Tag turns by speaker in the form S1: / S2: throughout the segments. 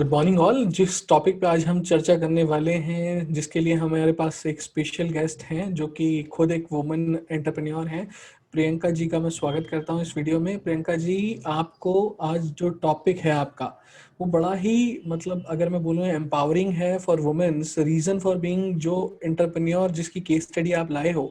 S1: Good morning all. जिस topic पे आज हम चर्चा करने वाले हैं, जिसके लिए हमारे पास एक स्पेशल गेस्ट हैं जो कि खुद एक वुमेन एंटरप्रेन्योर हैं, प्रियंका जी का मैं स्वागत करता हूं इस वीडियो में। प्रियंका जी, आपको आज जो टॉपिक है आपका वो बड़ा ही मतलब अगर मैं बोलूँ एम्पावरिंग है for womens. Reason for being जो एंटरप्रेन्योर जिसकी केस स्टडी आप लाए हो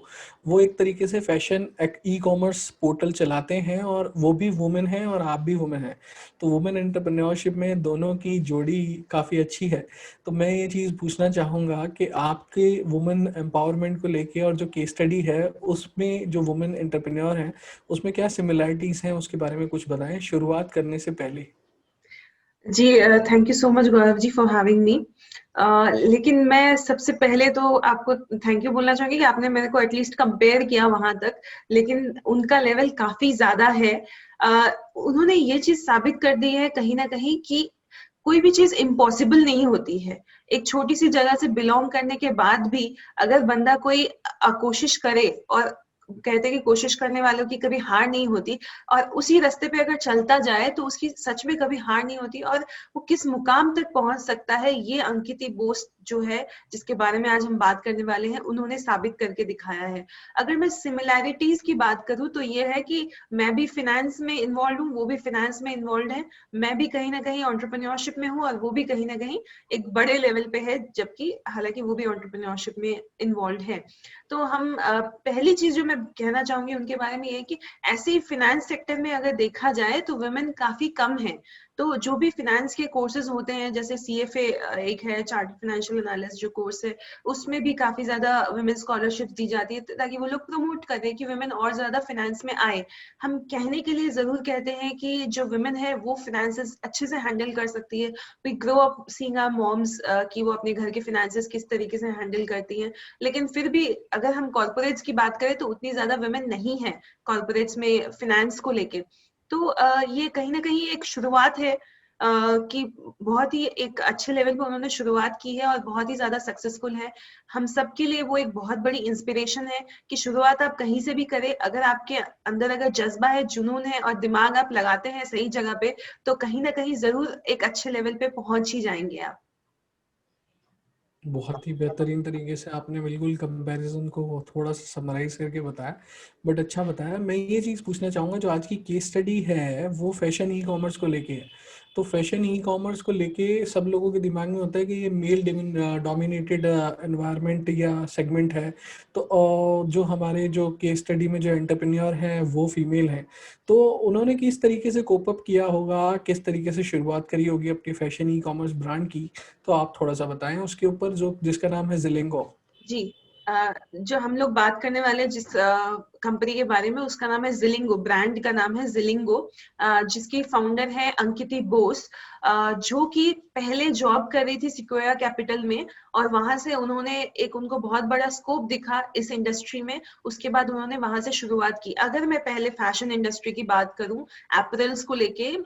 S1: वो एक तरीके से फैशन ई कॉमर्स पोर्टल चलाते हैं और वो भी वुमेन है और आप भी वुमेन है, तो वुमेन एंटरप्रेन्योरशिप में दोनों की जोड़ी काफ़ी अच्छी है। तो मैं ये चीज़ पूछना चाहूँगा कि आपके वुमेन एम्पावरमेंट को लेके और जो केस स्टडी है उसमें जो वुमेन एंटरप्रेन्योर हैं उसमें क्या सिमिलरिटीज़ हैं, उसके बारे में कुछ बताएं शुरुआत करने से पहले।
S2: जी thank you so much Gaurav ji for having me. लेकिन मैं सबसे पहले तो आपको थैंक यू बोलना चाहूंगी कि आपने मेरे को एटलीस्ट कंपेयर किया वहां तक, लेकिन उनका लेवल काफी ज्यादा है। उन्होंने ये चीज साबित कर दी है कहीं ना कहीं कि कोई भी चीज इम्पॉसिबल नहीं होती है। एक छोटी सी जगह से बिलोंग करने के बाद भी अगर बंदा कोई कोशिश करे, और कहते हैं कि कोशिश करने वालों की कभी हार नहीं होती, और उसी रास्ते पे अगर चलता जाए तो उसकी सच में कभी हार नहीं होती, और वो किस मुकाम तक पहुंच सकता है ये अंकिति बोस जो है, जिसके बारे में आज हम बात करने वाले हैं, उन्होंने साबित करके दिखाया है। अगर मैं सिमिलैरिटीज की बात करूं तो ये है कि मैं भी फिनेंस में इन्वॉल्व हूँ, वो भी फिनेंस में इन्वॉल्व है। मैं भी कहीं ना कहीं एंटरप्रेन्योरशिप में हूँ और वो भी कहीं ना कहीं एक बड़े लेवल पे है, जबकि हालांकि वो भी एंटरप्रेन्योरशिप में इन्वॉल्व है। तो हम पहली चीज जो मैं कहना चाहूंगी उनके बारे में ये कि ऐसे ही फिनेंस सेक्टर में अगर देखा जाए तो वुमेन काफी कम है। तो जो भी फिनेंस के कोर्सेज होते हैं, जैसे सीएफए एक है, चार्टर्ड फाइनेंशियल एनालिस्ट जो कोर्स है, उसमें भी काफी ज्यादा वुमेन स्कॉलरशिप दी जाती है ताकि वो लोग प्रमोट करें कि वुमेन और ज्यादा फाइनेंस में आए। हम कहने के लिए जरूर कहते हैं कि जो वुमेन है वो फाइनेंसेस अच्छे से हैंडल कर सकती है। We grow up seeing our moms कि वो अपने घर के फाइनेंसेस किस तरीके से हैंडल करती हैं। लेकिन फिर भी अगर हम कॉर्पोरेट्स की बात करें तो उतनी ज्यादा वुमेन नहीं है कॉर्पोरेट्स में फिनेंस को लेके। तो ये कहीं ना कहीं एक शुरुआत है कि बहुत ही एक अच्छे लेवल पे उन्होंने शुरुआत की है और बहुत ही ज्यादा सक्सेसफुल है। हम सबके लिए वो एक बहुत बड़ी इंस्पिरेशन है कि शुरुआत आप कहीं से भी करें, अगर आपके अंदर अगर जज्बा है, जुनून है और दिमाग आप लगाते हैं सही जगह पे, तो कहीं ना कहीं जरूर एक अच्छे लेवल पे पहुंच ही जाएंगे आप।
S1: बहुत ही बेहतरीन तरीके से आपने बिल्कुल कंपैरिजन को थोड़ा सा समराइज करके बताया, बट अच्छा बताया। मैं ये चीज़ पूछना चाहूँगा, जो आज की केस स्टडी है वो फैशन ई कॉमर्स को लेके है। तो फैशन ई कॉमर्स को लेके सब लोगों के दिमाग में होता है कि ये मेल डोमिनेटेड एनवायरनमेंट या सेगमेंट है। तो जो हमारे जो केस स्टडी में जो एंटरप्रेन्योर हैं वो फीमेल हैं, तो उन्होंने किस तरीके से कोप अप किया होगा, किस तरीके से शुरुआत करी होगी अपनी फैशन ई कॉमर्स ब्रांड की। तो आप थोड़ा सा बताएं उसके ऊपर, जो जिसका नाम है जिलेंगो।
S2: जी। जो हम लोग बात करने वाले हैं जिस कंपनी के बारे में, उसका नाम है जिलिंगो, ब्रांड का नाम है जिलिंगो। जिसकी फाउंडर है अंकिति बोस, जो कि पहले जॉब कर रही थी सिक्वोया कैपिटल में, और वहां से उन्होंने एक उनको बहुत बड़ा स्कोप दिखा इस इंडस्ट्री में। उसके बाद उन्होंने वहां से शुरुआत की। अगर मैं पहले फैशन इंडस्ट्री की बात करूं, एपरल्स को लेके,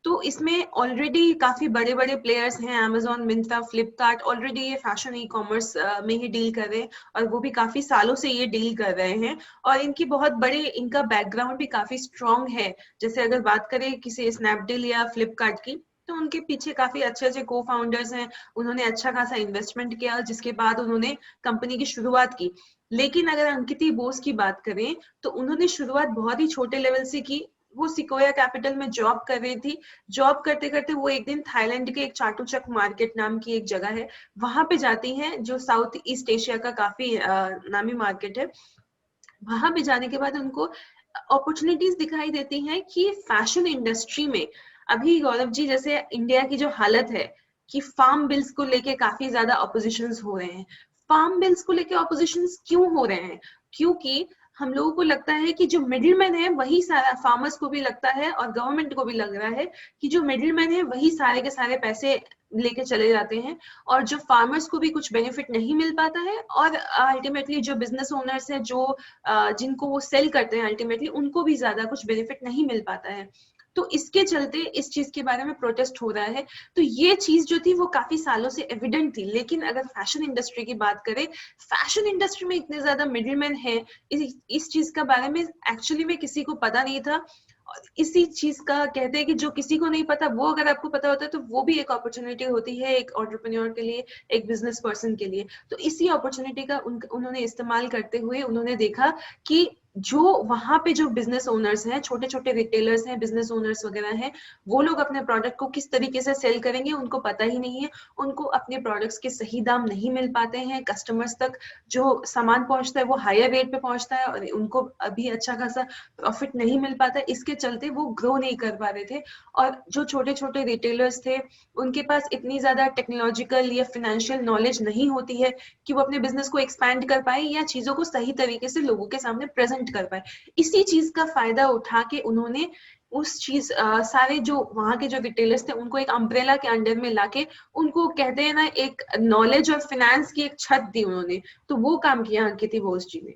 S2: तो इसमें ऑलरेडी काफी बड़े बड़े प्लेयर्स हैं, अमेजोन, मिंत्रा, फ्लिपकार्ट, ऑलरेडी ये फैशन ई कॉमर्स में ही डील कर रहे हैं, और वो भी काफी सालों से ये डील कर रहे हैं। और इनकी बहुत बड़े, इनका बैकग्राउंड भी काफी स्ट्रांग है। जैसे अगर बात करें किसी स्नैपडील या फ्लिपकार्ट की, तो उनके पीछे काफी अच्छे अच्छे को फाउंडर्स हैं। उन्होंने अच्छा खासा इन्वेस्टमेंट किया, जिसके बाद उन्होंने कंपनी की शुरुआत की। लेकिन अगर अंकिति बोस की बात करें तो उन्होंने शुरुआत बहुत ही छोटे लेवल से की। वो सिकोया कैपिटल में जॉब कर रही थी। जॉब करते करते वो एक दिन थाईलैंड के एक चाटुचक मार्केट नाम की एक जगह है, वहां पे जाती हैं, जो साउथ ईस्ट एशिया का काफी नामी मार्केट है। वहां पे जाने के बाद उनको अपॉर्चुनिटीज दिखाई देती हैं कि फैशन इंडस्ट्री में अभी, गौरव जी, जैसे इंडिया की जो हालत है कि फार्म बिल्स को लेके काफी ज्यादा अपोजिशंस हो रहे हैं। फार्म बिल्स को लेके अपोजिशंस क्यों हो रहे हैं? क्योंकि हम लोगों को लगता है कि जो मिडिल मैन है वही सारा, फार्मर्स को भी लगता है और गवर्नमेंट को भी लग रहा है कि जो मिडिल मैन है वही सारे के सारे पैसे लेके चले जाते हैं, और जो फार्मर्स को भी कुछ बेनिफिट नहीं मिल पाता है, और अल्टीमेटली जो बिजनेस ओनर्स हैं, जो जिनको वो सेल करते हैं, अल्टीमेटली उनको भी ज्यादा कुछ बेनिफिट नहीं मिल पाता है। तो इसके चलते इस चीज के बारे में प्रोटेस्ट हो रहा है। तो ये चीज जो थी वो काफी सालों से एविडेंट थी। लेकिन अगर फैशन इंडस्ट्री की बात करें, फैशन इंडस्ट्री में इतने ज्यादा मिडिलमैन है, इस चीज का बारे में एक्चुअली में किसी को पता नहीं था। इसी चीज का कहते हैं कि जो किसी को नहीं पता वो अगर आपको पता होता है तो वो भी एक अपॉर्चुनिटी होती है एक एंटरप्रेन्योर के लिए, एक बिजनेस पर्सन के लिए। तो इसी अपॉर्चुनिटी का उन्होंने इस्तेमाल करते हुए उन्होंने देखा कि जो वहां पे जो बिजनेस ओनर्स हैं, छोटे छोटे रिटेलर्स हैं, बिजनेस ओनर्स वगैरह हैं, वो लोग अपने प्रोडक्ट को किस तरीके से सेल करेंगे उनको पता ही नहीं है। उनको अपने प्रोडक्ट्स के सही दाम नहीं मिल पाते हैं, कस्टमर्स तक जो सामान पहुंचता है वो हायर रेट पे पहुंचता है और उनको अभी अच्छा खासा प्रॉफिट नहीं मिल पाता, इसके चलते वो ग्रो नहीं कर पा रहे थे। और जो छोटे छोटे रिटेलर्स थे उनके पास इतनी ज्यादा टेक्नोलॉजिकल या फाइनेंशियल नॉलेज नहीं होती है कि वो अपने बिजनेस को एक्सपैंड कर पाए या चीजों को सही तरीके से लोगों के सामने प्रेजेंट कर पाए। इसी चीज का फायदा उठा के उन्होंने उस चीज सारे जो वहां के जो रिटेलर्स थे उनको एक अम्ब्रेला के अंडर में लाके उनको कहते हैं ना एक नॉलेज और फाइनेंस की एक छत दी उन्होंने। तो वो काम किया अंकित बोस जी ने।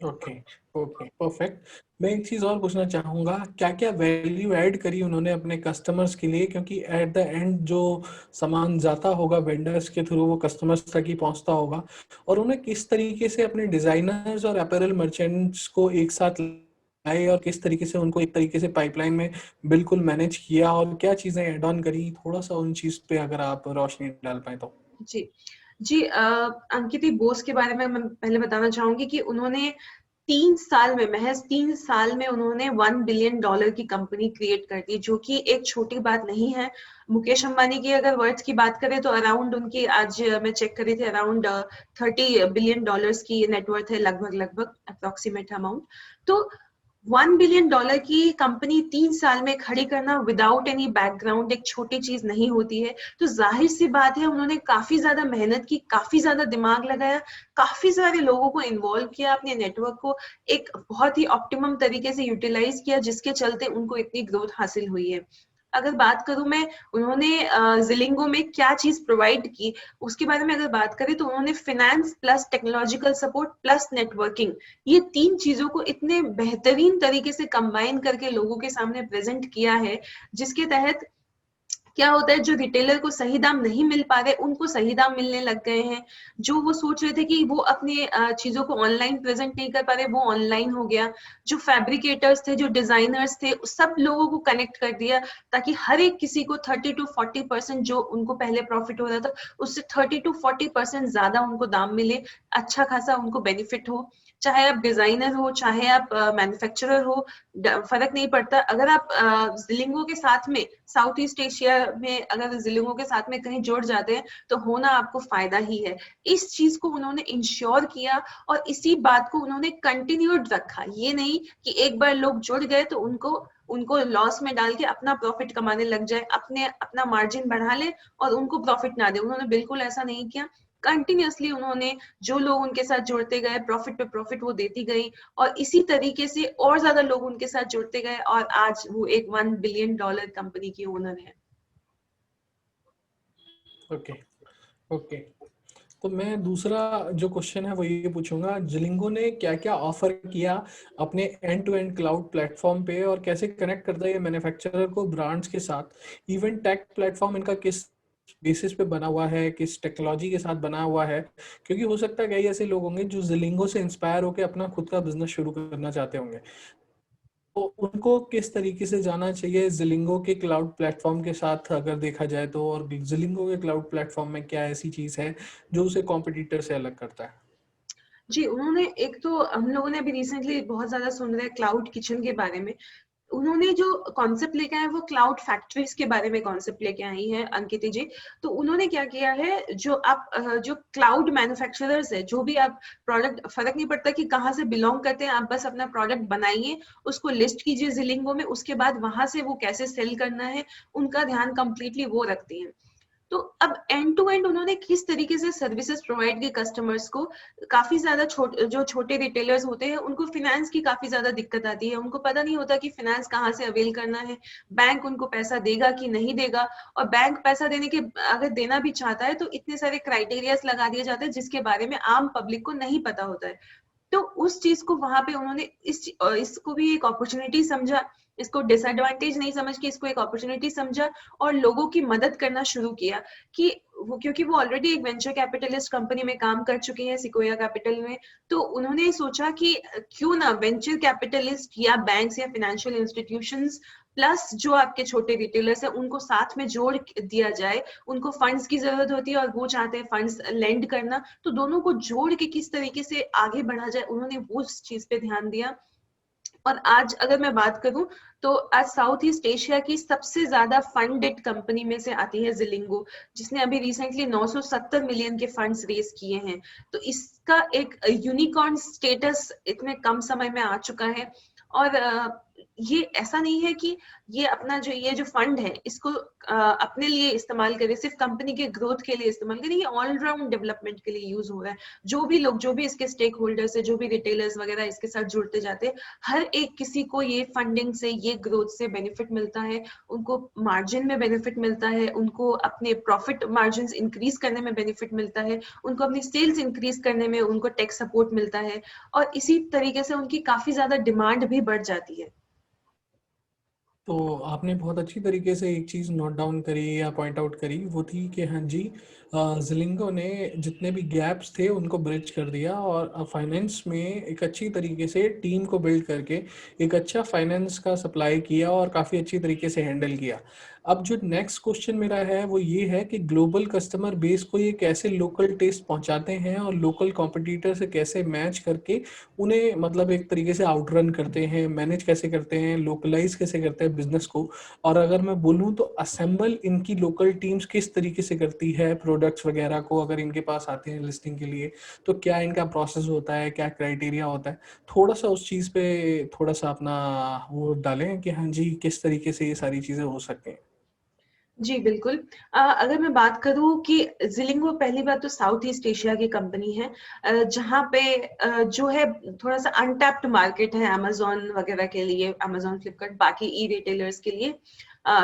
S1: Okay, okay, perfect. मैं एक चीज और पूछना चाहूंगा, क्या क्या वैल्यू ऐड करी उन्होंने अपने कस्टमर्स के लिए, क्योंकि एट द एंड जो सामान जाता होगा वेंडर्स के थ्रू वो कस्टमर्स तक ही पहुंचता होगा, और उन्हें किस तरीके से अपने डिजाइनर्स और अपैरल मर्चेंट्स को एक साथ लाए और किस तरीके से उनको एक तरीके से पाइपलाइन में बिल्कुल मैनेज किया, और क्या चीजें एड ऑन करी, थोड़ा सा उन चीज पे अगर आप रोशनी डाल पाए तो।
S2: जी जी, अंकित बोस के बारे में मैं पहले बताना चाहूंगी कि उन्होंने 3 साल में, महज 3 साल में उन्होंने $1 बिलियन की कंपनी क्रिएट कर दी, जो कि एक छोटी बात नहीं है। मुकेश अंबानी की अगर वर्ड्स की बात करें तो अराउंड उनकी, आज मैं चेक करी थी, अराउंड $30 बिलियन की नेटवर्थ है, लगभग लगभग अप्रोक्सीमेट अमाउंट। तो $1 बिलियन की कंपनी 3 साल में खड़ी करना विदाउट एनी बैकग्राउंड एक छोटी चीज नहीं होती है। तो जाहिर सी बात है उन्होंने काफी ज्यादा मेहनत की, काफी ज्यादा दिमाग लगाया, काफी सारे लोगों को इन्वॉल्व किया, अपने नेटवर्क को एक बहुत ही ऑप्टिमम तरीके से यूटिलाइज किया, जिसके चलते उनको इतनी ग्रोथ हासिल हुई है। अगर बात करूं मैं, उन्होंने जिलिंगो में क्या चीज प्रोवाइड की उसके बारे में अगर बात करें तो उन्होंने finance plus technological support plus networking, ये 3 चीजों को इतने बेहतरीन तरीके से कंबाइन करके लोगों के सामने प्रेजेंट किया है, जिसके तहत क्या होता है, जो रिटेलर को सही दाम नहीं मिल पा रहे उनको सही दाम मिलने लग गए हैं। जो वो सोच रहे थे कि वो अपने चीजों को ऑनलाइन प्रेजेंट नहीं कर पा रहे, वो ऑनलाइन हो गया। जो फैब्रिकेटर्स थे, जो डिजाइनर्स थे, सब लोगों को कनेक्ट कर दिया, ताकि हर एक किसी को 30 to 40% जो उनको पहले प्रॉफिट हो रहा था उससे 30 to 40% ज्यादा उनको दाम मिले, अच्छा खासा उनको बेनिफिट हो। चाहे आप डिजाइनर हो, चाहे आप मैन्युफैक्चरर हो, फर्क नहीं पड़ता। अगर आप जिलिंगो के साथ में साउथ ईस्ट एशिया में अगर जिलिंगो के साथ में कहीं जुड़ जाते हैं तो होना आपको फायदा ही है। इस चीज को उन्होंने इंश्योर किया और इसी बात को उन्होंने कंटिन्यूड रखा। ये नहीं कि एक बार लोग जुड़ गए तो उनको उनको लॉस में डाल के अपना प्रॉफिट कमाने लग जाए, अपना मार्जिन बढ़ा ले और उनको प्रॉफिट ना दे। उन्होंने बिल्कुल ऐसा नहीं किया। कंटिन्यूअसली उन्होंने जो लोग उनके साथ जुड़ते गए, प्रॉफिट पे प्रॉफिट वो देती गई, और इसी तरीके से और ज्यादा लोग उनके साथ जुड़ते गए और आज वो एक $1 बिलियन कंपनी की ओनर है।
S1: Okay, okay. तो मैं दूसरा जो क्वेश्चन है वो ये पूछूंगा, जिलिंगो ने क्या क्या ऑफर किया अपने end to end cloud platform पे, और कैसे कनेक्ट करता है ये मैन्युफैक्चरर को ब्रांड्स के साथ। इवन टेक प्लेटफॉर्म इनका किस बेसिस पे बना हुआ है, किस टेक्नोलॉजी के साथ बना हुआ है, क्योंकि हो सकता है कई ऐसे लोग होंगे जो जिलिंगो से इंस्पायर होकर अपना खुद का बिजनेस शुरू करना चाहते होंगे, तो उनको किस तरीके से जाना चाहिए जिलिंगो के क्लाउड प्लेटफॉर्म के साथ अगर देखा जाए तो, और जिलिंगो के क्लाउड प्लेटफॉर्म में क्या ऐसी चीज है जो उसे कॉम्पिटिटर से अलग करता है।
S2: जी, उन्होंने एक तो हम लोगों ने अभी रिसेंटली बहुत ज्यादा सुन रहे हैं क्लाउड किचन के बारे में। उन्होंने जो कॉन्सेप्ट लेके आए वो क्लाउड फैक्ट्रीज के बारे में कॉन्सेप्ट लेके आई हैं अंकित जी। तो उन्होंने क्या किया है, जो आप जो क्लाउड मैन्युफैक्चरर्स है, जो भी आप प्रोडक्ट, फर्क नहीं पड़ता कि कहाँ से बिलोंग करते हैं, आप बस अपना प्रोडक्ट बनाइए, उसको लिस्ट कीजिए जिलिंगो में, उसके बाद वहां से वो कैसे सेल करना है उनका ध्यान कंप्लीटली वो रखती हैं। तो अब एंड टू एंड उन्होंने किस तरीके से सर्विसेज प्रोवाइड की कस्टमर्स को। काफी ज्यादा जो छोटे रिटेलर्स होते हैं उनको फाइनेंस की काफी ज्यादा दिक्कत आती है, उनको पता नहीं होता कि फाइनेंस कहाँ से अवेल करना है, बैंक उनको पैसा देगा कि नहीं देगा, और बैंक पैसा देने के अगर देना भी चाहता है तो इतने सारे क्राइटेरियाज लगा दिए जाते हैं जिसके बारे में आम पब्लिक को नहीं पता होता है। तो उस चीज को वहां पे उन्होंने इसको भी एक अपॉर्चुनिटी समझा, इसको डिसएडवांटेज नहीं समझ के इसको एक अपॉर्चुनिटी समझा और लोगों की मदद करना शुरू किया कि वो क्योंकि वो ऑलरेडी एक वेंचर कैपिटलिस्ट कंपनी में काम कर चुकी हैं, सिकोया कैपिटल में, तो उन्होंने सोचा कि क्यों ना वेंचर कैपिटलिस्ट या बैंक्स या फाइनेंशियल इंस्टीट्यूशंस प्लस जो आपके छोटे रिटेलर्स हैं उनको साथ में जोड़ दिया जाए। उनको फंड्स की जरूरत होती है और वो चाहते हैं फंड्स लेंड करना, तो दोनों को जोड़ के किस तरीके से आगे बढ़ा जाए, उन्होंने वो चीज पे ध्यान दिया। और आज अगर मैं बात करूं तो आज साउथ ईस्ट एशिया की सबसे ज्यादा फंडेड कंपनी में से आती है जिलिंगो, जिसने अभी रिसेंटली 970 मिलियन के फंड्स रेज किए हैं। तो इसका एक यूनिकॉर्न स्टेटस इतने कम समय में आ चुका है। और ये ऐसा नहीं है कि ये अपना जो फंड है इसको अपने लिए इस्तेमाल करे, सिर्फ कंपनी के ग्रोथ के लिए इस्तेमाल करे, ये ऑलराउंड डेवलपमेंट के लिए यूज हो रहा है। जो भी लोग, जो भी इसके स्टेक होल्डर्स है, जो भी रिटेलर्स वगैरह इसके साथ जुड़ते जाते हैं, हर एक किसी को ये फंडिंग से, ये ग्रोथ से बेनिफिट मिलता है। उनको मार्जिन में बेनिफिट मिलता है, उनको अपने प्रॉफिट मार्जिन इंक्रीज करने में बेनिफिट मिलता है, उनको अपनी सेल्स इंक्रीज करने में उनको टेक सपोर्ट मिलता है, और इसी तरीके से उनकी काफी ज्यादा डिमांड भी बढ़ जाती है।
S1: तो आपने बहुत अच्छी तरीके से एक चीज़ नोट डाउन करी या पॉइंट आउट करी, वो थी कि हाँ जी, जिलिंगो ने जितने भी गैप्स थे उनको ब्रिज कर दिया और फाइनेंस में एक अच्छी तरीके से टीम को बिल्ड करके एक अच्छा फाइनेंस का सप्लाई किया और काफ़ी अच्छी तरीके से हैंडल किया। अब जो नेक्स्ट क्वेश्चन मेरा है वो ये है कि ग्लोबल कस्टमर बेस को ये कैसे लोकल टेस्ट पहुंचाते हैं और लोकल कॉम्पिटिटर से कैसे मैच करके उन्हें मतलब एक तरीके से आउटरन करते हैं, मैनेज कैसे करते हैं, लोकलाइज कैसे करते हैं बिजनेस को। और अगर मैं बोलूँ तो असेंबल इनकी लोकल टीम्स किस तरीके से करती है प्रोडक्ट्स वगैरह को, अगर इनके पास आते हैं लिस्टिंग के लिए तो क्या इनका प्रोसेस होता है, क्या क्राइटेरिया होता है, थोड़ा सा उस चीज़ पे थोड़ा सा अपना वो डालें कि हाँ जी किस तरीके से ये सारी चीज़ें हो सकती हैं।
S2: जी बिल्कुल। अगर मैं बात करूं कि जिलिंगो पहली बात तो साउथ ईस्ट एशिया की कंपनी है, जहां पे जो है थोड़ा सा अनटैप्ड मार्केट है अमेजोन वगैरह के लिए, अमेजोन फ्लिपकार्ट बाकी ई रिटेलर्स के लिए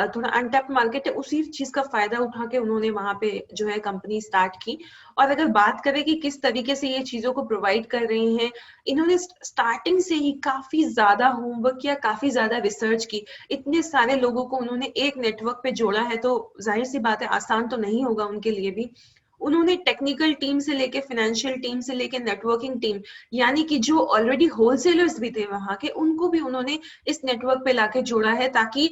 S2: थोड़ा अनटैप्ड मार्केट है। उसी चीज का फायदा उठा के उन्होंने वहां पे जो है कंपनी स्टार्ट की। और अगर बात करें कि किस तरीके से ये चीजों को प्रोवाइड कर रही हैं, इन्होंने स्टार्टिंग से ही काफी ज्यादा होमवर्क किया, काफी ज्यादा रिसर्च की। इतने सारे लोगों को उन्होंने एक नेटवर्क पे जोड़ा है, तो जाहिर सी बात है आसान तो नहीं होगा उनके लिए भी। उन्होंने टेक्निकल टीम से लेके, फाइनेंशियल टीम से लेके, नेटवर्किंग टीम, यानी कि जो ऑलरेडी होलसेलर्स भी थे वहां के, उनको भी उन्होंने इस नेटवर्क पे लाके जोड़ा है, ताकि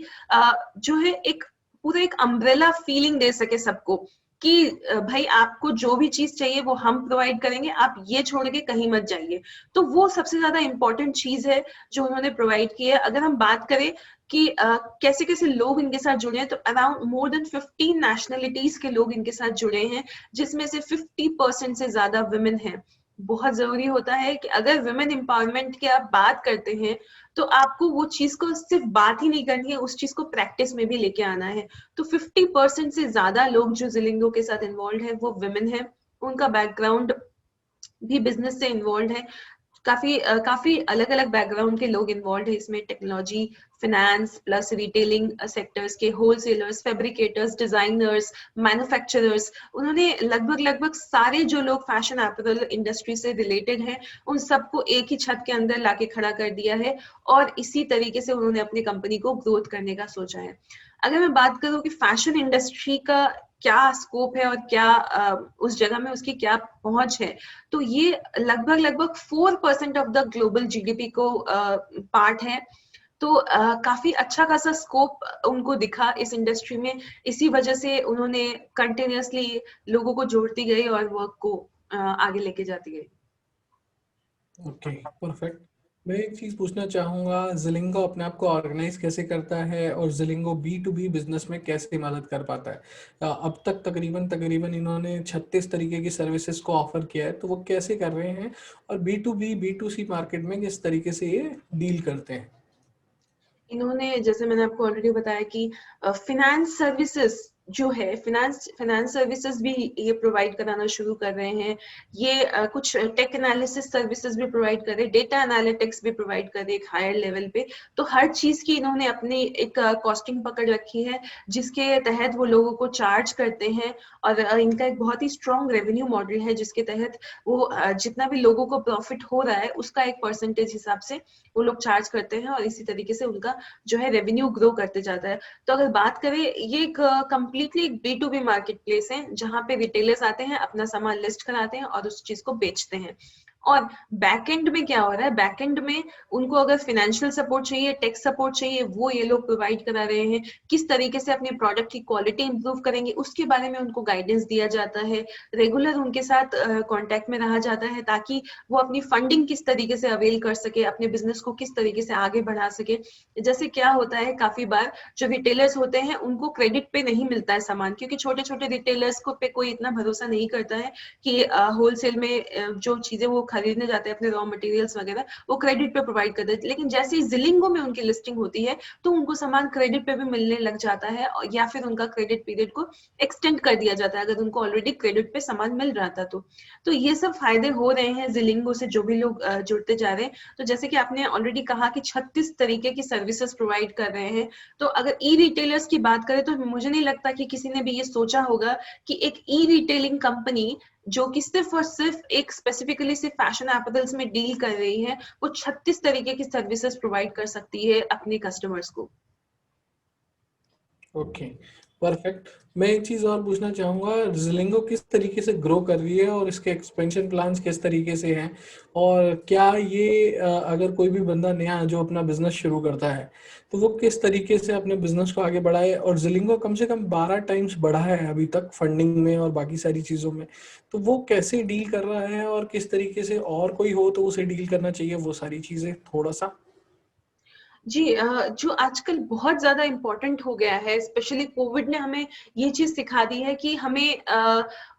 S2: जो है एक पूरा एक अम्ब्रेला फीलिंग दे सके सबको कि भाई आपको जो भी चीज चाहिए वो हम प्रोवाइड करेंगे, आप ये छोड़ के कहीं मत जाइए। तो वो सबसे ज्यादा इंपॉर्टेंट चीज है जो उन्होंने प्रोवाइड की है। अगर हम बात करें कि कैसे कैसे लोग इनके साथ जुड़े हैं, तो अराउंड मोर देन 15 नेशनलिटीज के लोग इनके साथ जुड़े हैं, जिसमें से 50% से ज्यादा वुमेन हैं। बहुत जरूरी होता है कि अगर वुमेन एम्पावरमेंट की आप बात करते हैं तो आपको वो चीज को सिर्फ बात ही नहीं करनी है, उस चीज को प्रैक्टिस में भी लेके आना है। तो 50% से ज्यादा लोग जो जिलिंगो के साथ इन्वॉल्व है वो वुमेन है। उनका बैकग्राउंड भी बिजनेस से इन्वॉल्व है। काफी अलग अलग बैकग्राउंड के लोग इन्वॉल्व है इसमें, technology, finance plus retailing sectors के होलसेलर्स, फैब्रिकेटर्स, डिजाइनर्स, मैन्युफैक्चरर्स। उन्होंने लगभग लगभग सारे जो लोग फैशन अपैरल इंडस्ट्री से रिलेटेड हैं उन सबको एक ही छत के अंदर लाके खड़ा कर दिया है, और इसी तरीके से उन्होंने अपनी कंपनी को ग्रोथ करने का सोचा है। अगर मैं बात करूं कि फैशन इंडस्ट्री का क्या स्कोप है और क्या उस जगह में उसकी क्या पहुंच है, तो ये लगभग लगभग 4% ऑफ द ग्लोबल जीडीपी को पार्ट है। तो काफी अच्छा खासा स्कोप उनको दिखा इस इंडस्ट्री में। इसी वजह से उन्होंने कंटिन्यूअसली लोगों को जोड़ती गई और वर्क को आगे लेके जाती गई।
S1: Okay, perfect. मैं एक चीज़ पूछना चाहूँगा, जिलिंगो अपने आप को ऑर्गेनाइज कैसे करता है और जिलिंगो बी टू बी बिजनेस में कैसे मदद कर पाता है? अब तक तकरीबन तकरीबन इन्होंने 36 तरीके की सर्विसेज को ऑफर किया है, तो वो कैसे कर रहे हैं और B to B B to C market में किस तरीके से ये डील करते हैं?
S2: इन्होंने, जैसे मैंने आपको ऑलरेडी बताया कि फिनेंस सर्विसेज जो है, फिनेंस सर्विसेज भी ये प्रोवाइड कराना शुरू कर रहे हैं। ये कुछ टेक एनालिसिस सर्विसेज भी प्रोवाइड कर रहे हैं, डेटा एनालिटिक्स भी प्रोवाइड कर रहे हैं एक हायर लेवल पे। तो हर चीज की इन्होंने अपनी एक कॉस्टिंग पकड़ रखी है, जिसके तहत वो लोगों को चार्ज करते हैं। और इनका एक बहुत ही स्ट्रॉन्ग रेवेन्यू मॉडल है, जिसके तहत वो जितना भी लोगों को प्रॉफिट हो रहा है उसका एक परसेंटेज हिसाब से वो लोग चार्ज करते हैं, और इसी तरीके से उनका जो है रेवेन्यू ग्रो करते जाता है। तो अगर बात करें, ये एक कंप्लीटली एक B2B मार्केट प्लेस है, जहाँ पे रिटेलर्स आते हैं, अपना सामान लिस्ट कराते हैं और उस चीज को बेचते हैं। और बैकएंड में क्या हो रहा है, बैकएंड में उनको अगर फाइनेंशियल सपोर्ट चाहिए, टेक सपोर्ट चाहिए, वो ये लोग प्रोवाइड करा रहे हैं। किस तरीके से अपने प्रोडक्ट की क्वालिटी इंप्रूव करेंगे, उसके बारे में उनको गाइडेंस दिया जाता है। रेगुलर उनके साथ कांटेक्ट में रहा जाता है, ताकि वो अपनी फंडिंग किस तरीके से अवेल कर सके, अपने बिजनेस को किस तरीके से आगे बढ़ा सके। जैसे क्या होता है, काफी बार जो रिटेलर्स होते हैं उनको क्रेडिट पे नहीं मिलता है सामान, क्योंकि छोटे छोटे रिटेलर्स को पे कोई इतना भरोसा नहीं करता है कि होलसेल में जो चीजें वो खरीदने जाते हैं, अपने रॉ मटेरियल्स वगैरह, वो क्रेडिट पे प्रोवाइड कर देते हैं। लेकिन जैसे ही जिलिंगो में उनकी लिस्टिंग होती है, तो उनको सामान क्रेडिट पे भी मिलने लग जाता है, या फिर उनका क्रेडिट पीरियड को एक्सटेंड कर दिया जाता है, अगर उनको ऑलरेडी क्रेडिट पे सामान मिल रहा था तो ये सब फायदे हो रहे हैं जिलिंगो से, जो भी लोग जुड़ते जा रहे हैं। तो जैसे कि आपने ऑलरेडी कहा कि 36 तरीके की सर्विसेज प्रोवाइड कर रहे हैं, तो अगर ई रिटेलर्स की बात करें, तो मुझे नहीं लगता कि किसी ने भी ये सोचा होगा कि एक ई रिटेलिंग कंपनी जो कि सिर्फ और सिर्फ एक स्पेसिफिकली सिर्फ फैशन एपरल्स में डील कर रही है, वो 36 तरीके की सर्विसेज प्रोवाइड कर सकती है अपने कस्टमर्स को।
S1: Okay, perfect. मैं एक चीज और पूछना चाहूंगा, जिलिंगो किस तरीके से ग्रो कर रही है और इसके एक्सपेंशन प्लान्स किस तरीके से हैं, और क्या ये अगर कोई भी बंदा नया जो अपना बिजनेस शुरू करता है तो वो किस तरीके से अपने बिजनेस को आगे बढ़ाए। और जिलिंगो कम से कम 12 टाइम्स बढ़ा है अभी तक फंडिंग में और बाकी सारी चीजों में, तो वो कैसे डील कर रहा है और किस तरीके से, और कोई हो तो उसे डील करना चाहिए, वो सारी चीजें थोड़ा सा।
S2: जी, जो आजकल बहुत ज्यादा इम्पोर्टेंट हो गया है, स्पेशली कोविड ने हमें ये चीज सिखा दी है कि हमें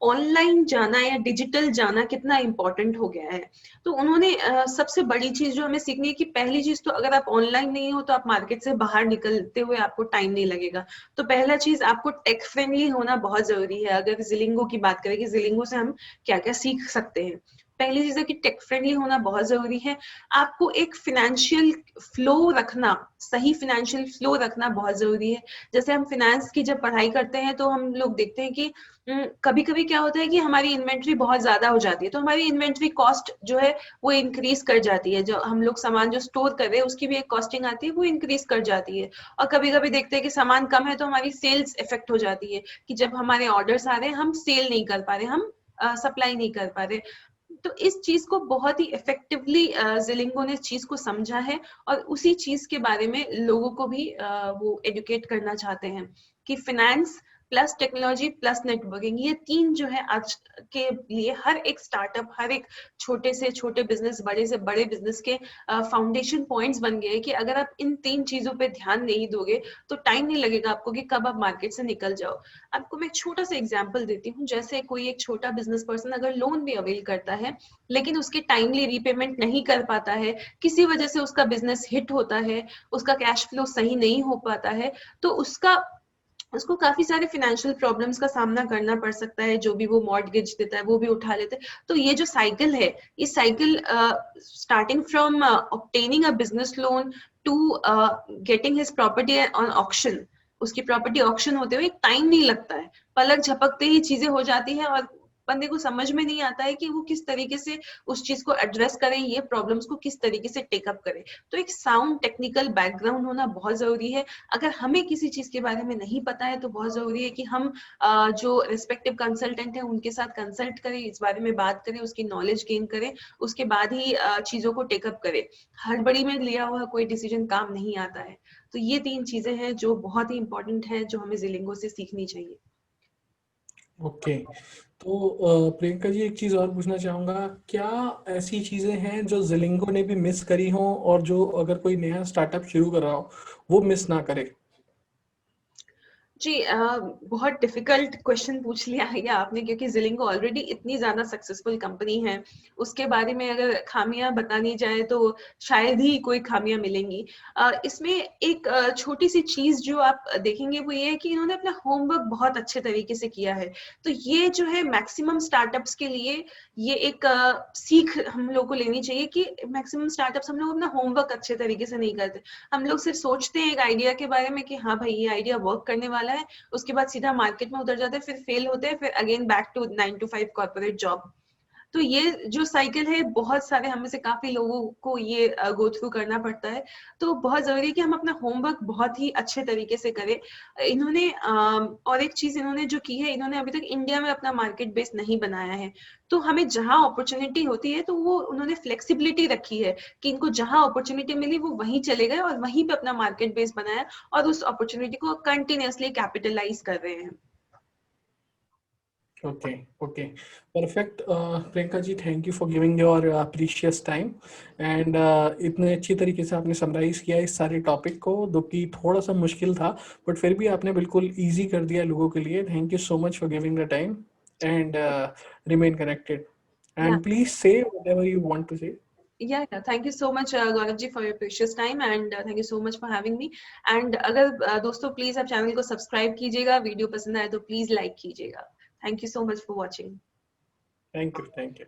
S2: ऑनलाइन जाना या डिजिटल जाना कितना इम्पोर्टेंट हो गया है। तो उन्होंने सबसे बड़ी चीज जो हमें सीखनी है कि पहली चीज तो, अगर आप ऑनलाइन नहीं हो तो आप मार्केट से बाहर निकलते हुए आपको टाइम नहीं लगेगा। तो पहला चीज, आपको टेक फ्रेंडली होना बहुत जरूरी है। अगर जिलिंगो की बात करें कि जिलिंगो से हम क्या क्या सीख सकते हैं, पहली चीज है कि टेक फ्रेंडली होना बहुत जरूरी है। आपको एक फिनेंशियल फ्लो रखना, सही फिनेंशियल फ्लो रखना बहुत जरूरी है। जैसे हम फाइनेंस की जब पढ़ाई करते हैं, तो हम लोग देखते हैं कि कभी कभी क्या होता है कि हमारी इन्वेंट्री बहुत ज्यादा हो जाती है, तो हमारी इन्वेंट्री कॉस्ट जो है वो इंक्रीज कर जाती है। जो हम लोग सामान जो स्टोर कर रहे हैं उसकी भी एक कॉस्टिंग आती है, वो इंक्रीज कर जाती है। और कभी कभी देखते हैं कि सामान कम है, तो हमारी सेल्स इफेक्ट हो जाती है, कि जब हमारे ऑर्डर्स आ रहे हैं हम सेल नहीं कर पा रहे, हम सप्लाई नहीं कर पा रहे। तो इस चीज को बहुत ही इफेक्टिवली जिलिंगो ने इस चीज को समझा है, और उसी चीज के बारे में लोगों को भी वो एजुकेट करना चाहते हैं कि finance plus technology plus networking, ये तीन जो है आज के लिए हर एक स्टार्टअप, हर एक छोटे से छोटे बिजनेस, बड़े से बड़े बिजनेस के फाउंडेशन पॉइंट्स बन गए। कि अगर आप इन तीन चीजों पे ध्यान नहीं दोगे, तो टाइम नहीं लगेगा आपको कि कब आप मार्केट से निकल जाओ। आपको मैं एक छोटा सा एग्जांपल देती हूँ। जैसे कोई एक छोटा बिजनेस पर्सन अगर लोन भी अवेल करता है, लेकिन उसकी टाइमली रीपेमेंट नहीं कर पाता है, किसी वजह से उसका बिजनेस हिट होता है, उसका कैश फ्लो सही नहीं हो पाता है, तो उसको काफी सारे फाइनेंशियल प्रॉब्लम्स का सामना करना पड़ सकता है। जो भी वो मॉर्टगेज देता है वो भी उठा लेते हैं। तो ये जो साइकिल है, इस cycle starting from obtaining a business loan to getting his property on auction, उसकी प्रॉपर्टी ऑक्शन होते हुए टाइम नहीं लगता है, पलक झपकते ही चीजें हो जाती है, और बंदे को समझ में नहीं आता है कि वो किस तरीके से उस चीज को एड्रेस करे, ये प्रॉब्लम्स को किस तरीके से टेकअप करे। तो एक साउंड टेक्निकल बैकग्राउंड होना बहुत जरूरी है। अगर हमें किसी चीज के बारे में नहीं पता है, तो बहुत जरूरी है कि हम जो रिस्पेक्टिव कंसल्टेंट है उनके साथ कंसल्ट करें, इस बारे में बात करें, उसकी नॉलेज गेन करें, उसके बाद ही चीजों को टेकअप करें। हड़बड़ी में लिया हुआ कोई डिसीजन काम नहीं आता है। तो ये तीन चीजें हैं जो बहुत ही इंपॉर्टेंट है, जो हमें जिलिंगो से सीखनी चाहिए।
S1: ओके, तो प्रियंका जी एक चीज और पूछना चाहूंगा, क्या ऐसी चीजें हैं जो जिलिंगो ने भी मिस करी हो और जो अगर कोई नया स्टार्टअप शुरू कर रहा हो वो मिस ना करे।
S2: जी, बहुत डिफिकल्ट क्वेश्चन पूछ लिया है ये आपने, क्योंकि जिलिंगो ऑलरेडी इतनी ज्यादा सक्सेसफुल कंपनी है, उसके बारे में अगर खामियां बतानी जाए तो शायद ही कोई खामियां मिलेंगी। इसमें एक छोटी सी चीज जो आप देखेंगे वो ये है कि इन्होंने अपना होमवर्क बहुत अच्छे तरीके से किया है। तो ये जो है मैक्सिमम स्टार्टअप्स के लिए ये एक सीख हम लोग को लेनी चाहिए कि मैक्सिमम स्टार्टअप्स हम लोग अपना होमवर्क अच्छे तरीके से नहीं करते। हम लोग सिर्फ सोचते हैं एक आइडिया के बारे में कि हाँ भाई ये आइडिया वर्क करने वाला है, उसके बाद सीधा मार्केट में उतर जाते हैं, फिर फेल होते हैं, फिर again back to 9 to 5 corporate job. तो ये जो साइकिल है बहुत सारे हम में से काफी लोगों को ये गो थ्रू करना पड़ता है। तो बहुत जरूरी है कि हम अपना होमवर्क बहुत ही अच्छे तरीके से करें। इन्होंने और एक चीज इन्होंने जो की है, इन्होंने अभी तक इंडिया में अपना मार्केट बेस नहीं बनाया है। तो हमें जहां अपॉर्चुनिटी होती है तो वो उन्होंने फ्लेक्सिबिलिटी रखी है कि इनको जहां अपॉर्चुनिटी मिली वो वहीं चले गए और वहीं पे अपना मार्केट बेस बनाया और उस अपॉर्चुनिटी को कंटिन्यूअसली कैपिटलाइज कर रहे हैं।
S1: Okay, okay, perfect. Priyanka ji, thank you for giving your precious time and इतने अच्छी तरीके से आपने समराइज किया इस सारे टॉपिक को, जो कि थोड़ा सा मुश्किल था बट फिर भी आपने बिल्कुल इजी कर दिया लोगों के लिए। Thank you so much for giving the time and remain connected
S2: yeah
S1: and please say whatever you want to say.
S2: yeah, thank you so much Gaurav ji for your precious time and thank you so much for having me and अगर दोस्तों please आप channel को subscribe कीजिएगा, video पसंद आए तो please like कीजिएगा। Thank you so much for watching.
S1: Thank you, thank you.